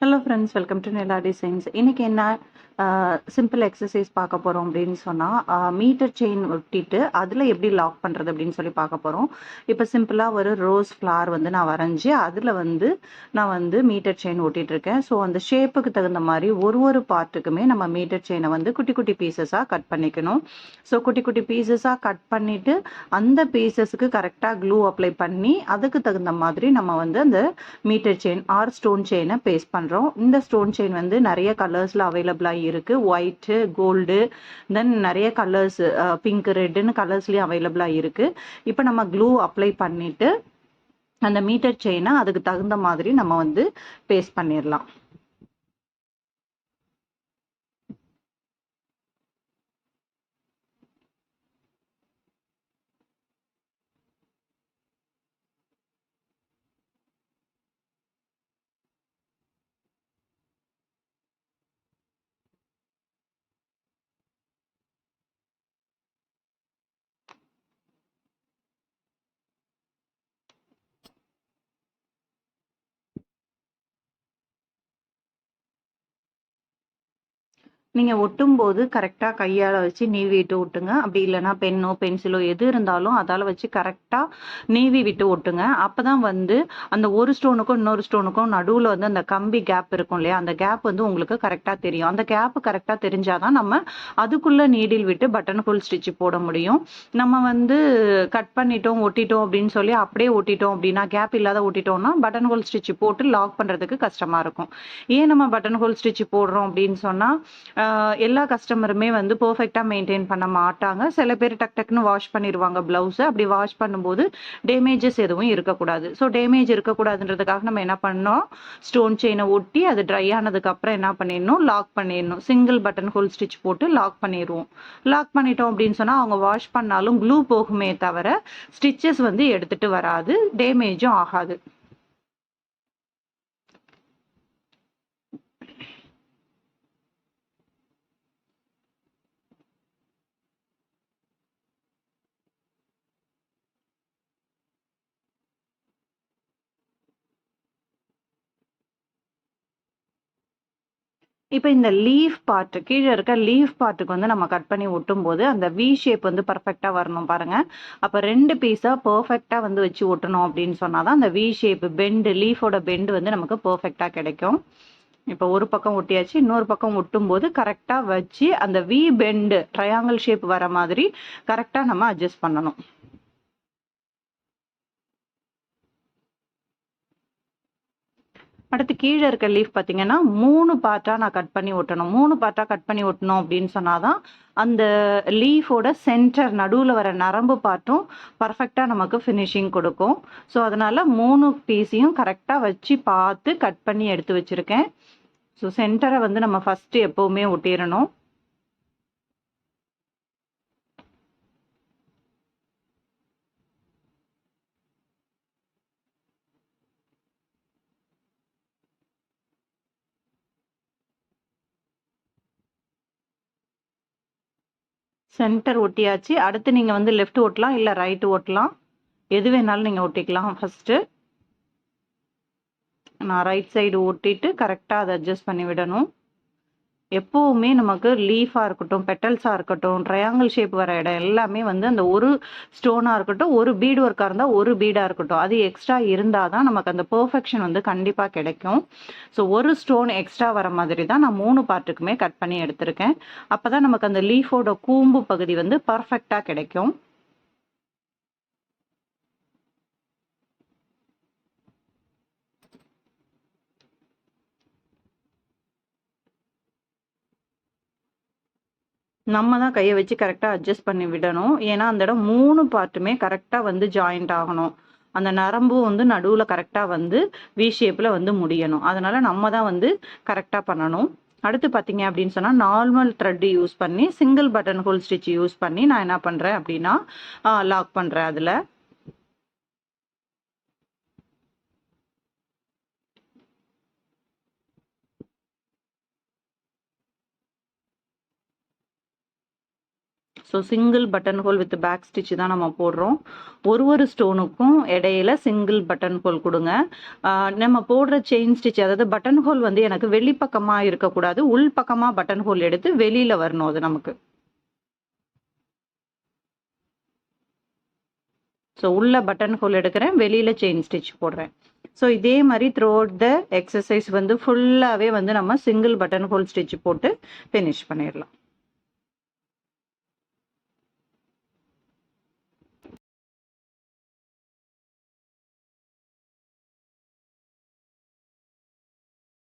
Hello friends, welcome to Nila designs. இன்னைக்கு என்ன simple exercise பார்க்க போகிறோம் அப்படின்னு சொன்னால், மீட்டர் செயின் ஒட்டிட்டு அதில் எப்படி லாக் பண்ணுறது அப்படின்னு சொல்லி பார்க்க போகிறோம். இப்போ சிம்பிளாக ஒரு ரோஸ் ஃப்ளார் வந்து நான் வரைஞ்சி அதில் வந்து நான் வந்து மீட்டர் செயின் ஒட்டிகிட்ருக்கேன். ஸோ அந்த ஷேப்புக்கு தகுந்த மாதிரி ஒரு பார்ட்டுக்குமே நம்ம மீட்டர் செயினை வந்து குட்டி குட்டி பீசஸாக கட் பண்ணிக்கணும். ஸோ குட்டி குட்டி பீசஸாக கட் பண்ணிவிட்டு அந்த பீசஸுக்கு கரெக்டாக க்ளூ அப்ளை பண்ணி அதுக்கு தகுந்த மாதிரி நம்ம வந்து அந்த மீட்டர் செயின் ஆர் ஸ்டோன் செயினை பேஸ்ட் பண்ணுறோம். இந்த ஸ்டோன் செயின் வந்து நிறைய கலர்ஸில் அவைலபிளாக இருக்குது. ஒயிட்டு, கோல்டு, தென் நிறைய கலர்ஸ், பிங்க், ரெட்டுன்னு கலர்ஸ்லேயும் அவைலபிளாக இருக்குது. இப்போ நம்ம க்ளூ அப்ளை பண்ணிவிட்டு அந்த மீட்டர் செயினை அதுக்கு தகுந்த மாதிரி நம்ம வந்து பேஸ்ட் பண்ணிடலாம். நீங்கள் ஒட்டும்போது கரெக்டாக கையால் வச்சு நீவி விட்டு ஒட்டுங்க. அப்படி இல்லைனா பென்னோ பென்சிலோ எது இருந்தாலும் அதால் வச்சு கரெக்டாக நீவி விட்டு ஒட்டுங்க. அப்போ தான் வந்து அந்த ஒரு ஸ்டோனுக்கும் இன்னொரு ஸ்டோனுக்கும் நடுவில் வந்து அந்த கம்பி கேப் இருக்கும் இல்லையா, அந்த கேப் வந்து உங்களுக்கு கரெக்டாக தெரியும். அந்த கேப்பு கரெக்டாக தெரிஞ்சால் தான் நம்ம அதுக்குள்ளே நீடில் விட்டு பட்டன் ஹோல் ஸ்டிச்சு போட முடியும். நம்ம வந்து கட் பண்ணிட்டோம் ஒட்டிட்டோம் அப்படின்னு சொல்லி அப்படியே ஒட்டிட்டோம் அப்படின்னா, கேப் இல்லாத ஒட்டிட்டோம்னா பட்டன் ஹோல் ஸ்டிச்சு போட்டு லாக் பண்ணுறதுக்கு கஷ்டமாக இருக்கும். ஏன் நம்ம பட்டன் ஹோல் ஸ்டிச்சு போடுறோம் அப்படின்னு சொன்னால், எல்லா கஸ்டமருமே வந்து பர்ஃபெக்டாக மெயின்டைன் பண்ண மாட்டாங்க. சில பேர் டக் டக்குன்னு வாஷ் பண்ணிடுவாங்க ப்ளவுஸை. அப்படி வாஷ் பண்ணும்போது டேமேஜஸ் எதுவும் இருக்கக்கூடாது. ஸோ டேமேஜ் இருக்கக்கூடாதுன்றதுக்காக நம்ம என்ன பண்ணோம், ஸ்டோன் செயினை ஒட்டி அது ட்ரை ஆனதுக்கப்புறம் என்ன பண்ணிடணும், லாக் பண்ணிடணும். சிங்கிள் பட்டன் ஹோல் ஸ்டிச் போட்டு லாக் பண்ணிடுவோம். லாக் பண்ணிட்டோம் அப்படின்னு சொன்னால் அவங்க வாஷ் பண்ணாலும் க்ளூ போகுமே தவிர ஸ்டிச்சஸ் வந்து எடுத்துகிட்டு வராது, டேமேஜும் ஆகாது. இப்போ இந்த லீஃப் பார்ட், கீழே இருக்க லீஃப் பார்ட்டுக்கு வந்து நம்ம கட் பண்ணி ஒட்டும்போது அந்த வி ஷேப் வந்து பர்ஃபெக்டாக வரணும் பாருங்க. அப்போ 2 பீஸாக பர்ஃபெக்டாக வந்து வச்சு ஒட்டணும் அப்படின்னு சொன்னாதான் அந்த வி ஷேப் பெண்டு, லீஃபோட பெண்டு வந்து நமக்கு பர்ஃபெக்டாக கிடைக்கும். இப்போ ஒரு பக்கம் ஒட்டியாச்சு, இன்னொரு பக்கம் ஒட்டும்போது கரெக்டாக வச்சு அந்த வி பெண்டு ட்ரையாங்கிள் ஷேப் வர மாதிரி கரெக்டாக நம்ம அட்ஜஸ்ட் பண்ணணும். அடுத்து கீழே இருக்க லீஃப் பார்த்தீங்கன்னா 3 பார்ட்டாக நான் கட் பண்ணி ஒட்டணும். 3 பார்ட்டாக கட் பண்ணி ஒட்டணும் அப்படின்னு சொன்னாதான் அந்த லீஃபோட சென்டர் நடுவில் வர நரம்பு பார்ட்டும் பர்ஃபெக்டாக நமக்கு ஃபினிஷிங் கொடுக்கும். ஸோ அதனால் 3 பீஸையும் கரெக்டாக வச்சு பார்த்து கட் பண்ணி எடுத்து வச்சுருக்கேன். ஸோ சென்டரை வந்து நம்ம ஃபஸ்ட்டு எப்போவுமே ஒட்டிடணும். சென்டர் ஒட்டியாச்சு. அடுத்து நீங்கள் வந்து லெஃப்ட் ஓட்டலாம், இல்லை ரைட்டு ஓட்டலாம், எது வேணாலும் நீங்கள் ஒட்டிக்கலாம். ஃபஸ்ட்டு நான் ரைட் சைடு ஓட்டிட்டு கரெக்டாக அதை அட்ஜஸ்ட் பண்ணி விடணும். எப்போவுமே நமக்கு லீஃபாக இருக்கட்டும், பெட்டல்ஸாக இருக்கட்டும், ட்ரையாங்கிள் ஷேப் வர இடம் எல்லாமே வந்து அந்த ஒரு ஸ்டோனாக இருக்கட்டும், ஒரு பீடு ஒர்க்காக இருந்தால் ஒரு பீடாக இருக்கட்டும், அது எக்ஸ்ட்ரா இருந்தால் தான் நமக்கு அந்த பர்ஃபெக்ஷன் வந்து கண்டிப்பாக கிடைக்கும். ஸோ ஒரு ஸ்டோன் எக்ஸ்ட்ரா வர மாதிரி தான் நான் 3 பார்ட்டுக்குமே கட் பண்ணி எடுத்திருக்கேன். அப்போ தான் நமக்கு அந்த லீஃபோட கூம்பு பகுதி வந்து பர்ஃபெக்டாக கிடைக்கும். நம்ம தான் கையை வச்சு கரெக்டாக அட்ஜஸ்ட் பண்ணி விடணும். ஏன்னா அந்த இடம் 3 பார்ட்டுமே கரெக்டாக வந்து ஜாயிண்ட் ஆகணும். அந்த நரம்பும் வந்து நடுவில் கரெக்டாக வந்து வி ஷேப்பில் வந்து முடியணும். அதனால் நம்ம தான் வந்து கரெக்டாக பண்ணணும். அடுத்து பார்த்தீங்க அப்படின்னு சொன்னால் நார்மல் த்ரெட் யூஸ் பண்ணி single button hole stitch use பண்ணி நான் என்ன பண்ணுறேன் அப்படின்னா லாக் பண்ணுறேன். அதில் so single button hole with back stitch தான் நம்ம போடுறோம். ஒரு ஸ்டோனுக்கும் இடையில சிங்கிள் பட்டன் ஹோல் கொடுங்க. நம்ம போடுற செயின் ஸ்டிச், அதாவது பட்டன் ஹோல் வந்து எனக்கு வெளிப்பக்கமாக இருக்கக்கூடாது, உள் பக்கமாக பட்டன் ஹோல் எடுத்து வெளியில் வரணும் அது நமக்கு. ஸோ உள்ள பட்டன் ஹோல் எடுக்கிறேன், வெளியில் செயின் ஸ்டிச் போடுறேன். ஸோ இதே மாதிரி த்ரூ அவுட் த எக்ஸசைஸ் வந்து ஃபுல்லாகவே வந்து நம்ம சிங்கிள் பட்டன் ஹோல் ஸ்டிச் போட்டு ஃபினிஷ் பண்ணிடலாம்.